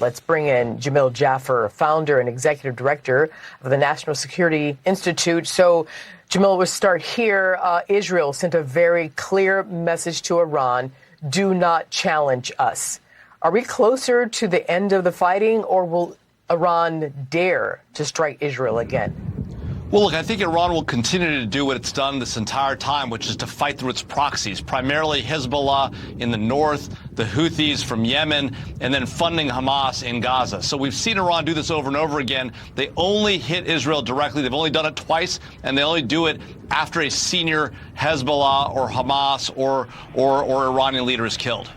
Let's bring in Jamil Jaffer, founder and executive director of the National Security Institute. So, Jamil, we'll start here. Israel sent a very clear message to Iran: do not challenge us. Are we closer to the end of the fighting, or will Iran dare to strike Israel again? Well, look, I think Iran will continue to do what it's done this entire time, which is to fight through its proxies, primarily Hezbollah in the north, the Houthis from Yemen, and then funding Hamas in Gaza. So we've seen Iran do this over and over again. They only hit Israel directly. They've only done it twice, and they only do it after a senior Hezbollah or Hamas or Iranian leader is killed.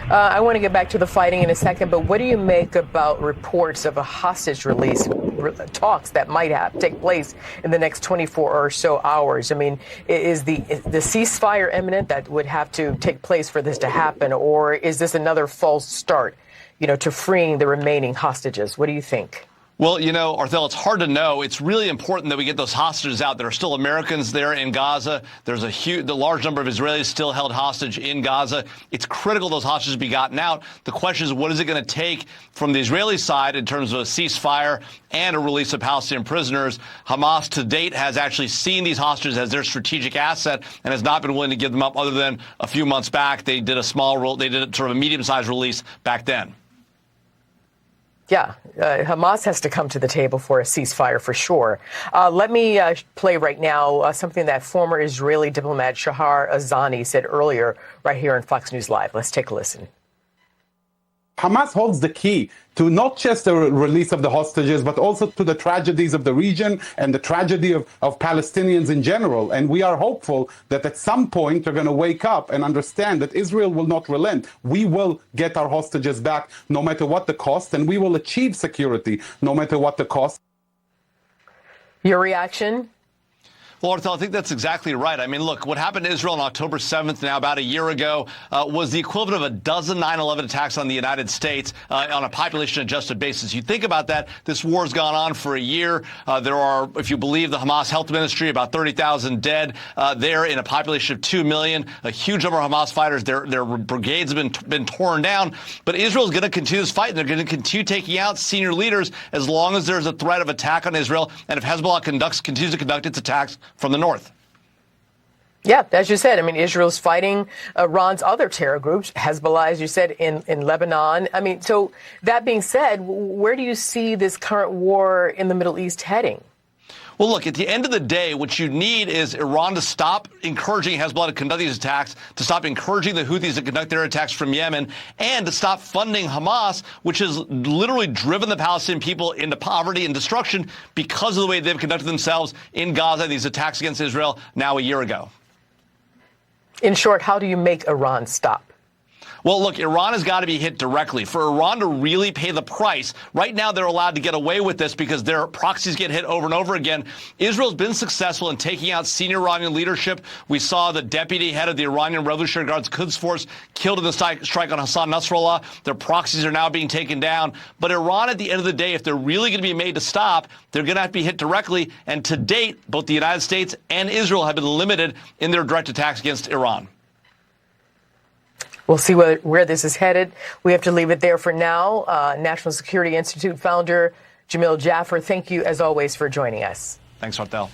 I want to get back to the fighting in a second, but what do you make about reports of a hostage release talks that might take place in the next 24 or so hours? I mean, is the ceasefire imminent that would have to take place for this to happen, or is this another false start, to freeing the remaining hostages? What do you think? Well, Arthel, it's hard to know. It's really important that we get those hostages out. There are still Americans there in Gaza. There's the large number of Israelis still held hostage in Gaza. It's critical those hostages be gotten out. The question is, what is it going to take from the Israeli side in terms of a ceasefire and a release of Palestinian prisoners? Hamas to date has actually seen these hostages as their strategic asset and has not been willing to give them up, other than a few months back. They did they did sort of a medium-sized release back then. Yeah, Hamas has to come to the table for a ceasefire for sure. Let me play right now something that former Israeli diplomat Shahar Azani said earlier right here on Fox News Live. Let's take a listen. Hamas holds the key to not just the release of the hostages, but also to the tragedies of the region and the tragedy of Palestinians in general. And we are hopeful that at some point they're going to wake up and understand that Israel will not relent. We will get our hostages back no matter what the cost, and we will achieve security no matter what the cost. Your reaction? Well, Arthur, I think that's exactly right. I mean, look, what happened to Israel on October 7th, now about a year ago, was the equivalent of a dozen 9/11 attacks on the United States on a population-adjusted basis. You think about that, this war has gone on for a year. There are, if you believe the Hamas Health Ministry, about 30,000 dead there in a population of 2 million. A huge number of Hamas fighters, their brigades have been torn down. But Israel is going to continue this fight, and they're going to continue taking out senior leaders as long as there's a threat of attack on Israel, and if Hezbollah continues to conduct its attacks from the north. Yeah, as you said, I mean, Israel's fighting Iran's other terror groups, Hezbollah, as you said, in Lebanon. I mean, so that being said, where do you see this current war in the Middle East heading? Well, look, at the end of the day, what you need is Iran to stop encouraging Hezbollah to conduct these attacks, to stop encouraging the Houthis to conduct their attacks from Yemen, and to stop funding Hamas, which has literally driven the Palestinian people into poverty and destruction because of the way they've conducted themselves in Gaza, these attacks against Israel now a year ago. In short, how do you make Iran stop? Well, look, Iran has got to be hit directly. For Iran to really pay the price, right now they're allowed to get away with this because their proxies get hit over and over again. Israel's been successful in taking out senior Iranian leadership. We saw the deputy head of the Iranian Revolutionary Guards Quds Force killed in the strike on Hassan Nasrallah. Their proxies are now being taken down. But Iran, at the end of the day, if they're really going to be made to stop, they're going to have to be hit directly. And to date, both the United States and Israel have been limited in their direct attacks against Iran. We'll see where this is headed. We have to leave it there for now. National Security Institute founder Jamil Jaffer, thank you, as always, for joining us. Thanks, Arthel.